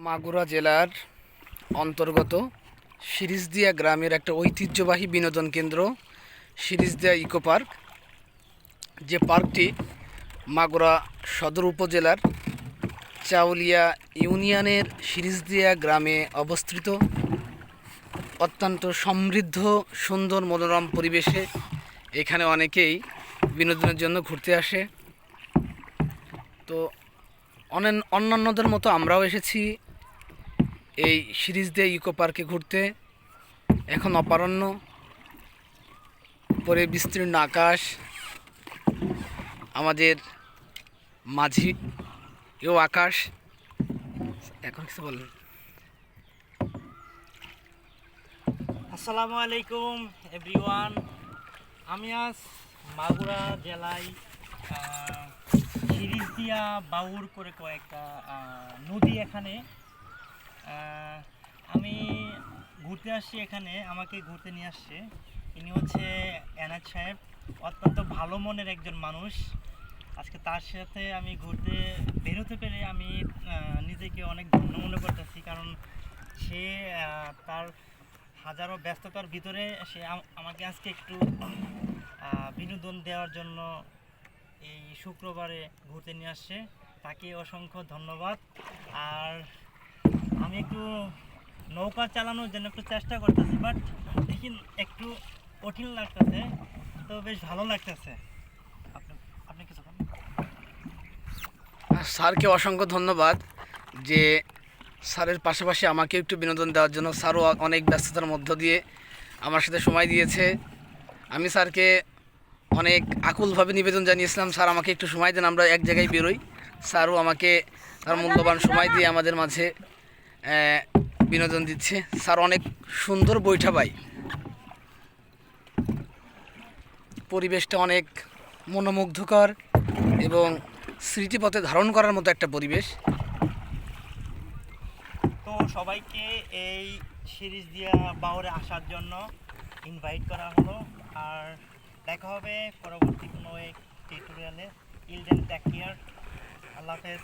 মাগুরা জেলার অন্তর্গত সিরিজদিয়া গ্রামের একটা ঐতিহ্যবাহী বিনোদন কেন্দ্র সিরিজদিয়া ইকো পার্ক। যে পার্কটি মাগুরা সদর উপজেলার চাউলিয়া ইউনিয়নের সিরিজদিয়া গ্রামে অবস্থিত। অত্যন্ত সমৃদ্ধ সুন্দর মনোরম পরিবেশে এখানে অনেকেই বিনোদনের জন্য ঘুরতে আসে। তো অন্যান্যদের মতো আমরাও এসেছি এই সিরিজদিয়া ইকো পার্কে ঘুরতে। এখন অপরাহ্ন, উপরে বিস্তীর্ণ আকাশ, আমাদের মাঝিও আকাশ। এখন কিছু বলেন। আসসালামু আলাইকুম এভরিওয়ান। আমি আজ মাগুরা জেলায় সিরিজদিয়া বাউর করে কয়েকটা নদী এখানে আমি ঘুরতে আসছি। এখানে আমাকে ঘুরতে নিয়ে আসছে ইনি হচ্ছে এনায়েত সাহেব। অত্যন্ত ভালো মনের একজন মানুষ। আজকে তার সাথে আমি ঘুরতে বেরোতে পেরে আমি নিজেকে অনেক ধন্য মনে করতেছি, কারণ সে তার হাজারো ব্যস্ততার ভিতরে সে আমাকে আজকে একটু বিনোদন দেওয়ার জন্য এই শুক্রবারে ঘুরতে নিয়ে আসছে। তাকে অসংখ্য ধন্যবাদ। আর আমি একটু নৌকা চালানোর জন্য একটু চেষ্টা করতেছি, বাট দেখি একটু কঠিন লাগতেছে, তো বেশ ভালো লাগতেছে। আপনি আপনি কিছু বলেন। স্যারকে অসংখ্য ধন্যবাদ যে স্যারের পাশাপাশি আমাকে একটু বিনোদন দেওয়ার জন্য। স্যারও অনেক ব্যস্ততার মধ্য দিয়ে আমার সাথে সময় দিয়েছে। আমি স্যারকে অনেক আকুলভাবে নিবেদন জানিয়েছিলাম, স্যার আমাকে একটু সময় দেন, আমরা এক জায়গায় বেরোই। স্যারও আমাকে তার মূল্যবান সময় দিয়ে আমাদের মাঝে বিনোদন দিচ্ছে। স্যার অনেক সুন্দর বৈঠা পাই, পরিবেশটা অনেক মনোমুগ্ধকর এবং স্মৃতিপথে ধারণ করার মতো একটা পরিবেশ। তো সবাইকে এই সিরিজদিয়া বাউরে আসার জন্য ইনভাইট করা হলো। আর দেখা হবে পরবর্তী কোনো এক টিউটোরিয়ালে। Till then take care. আল্লাহ হাফেজ।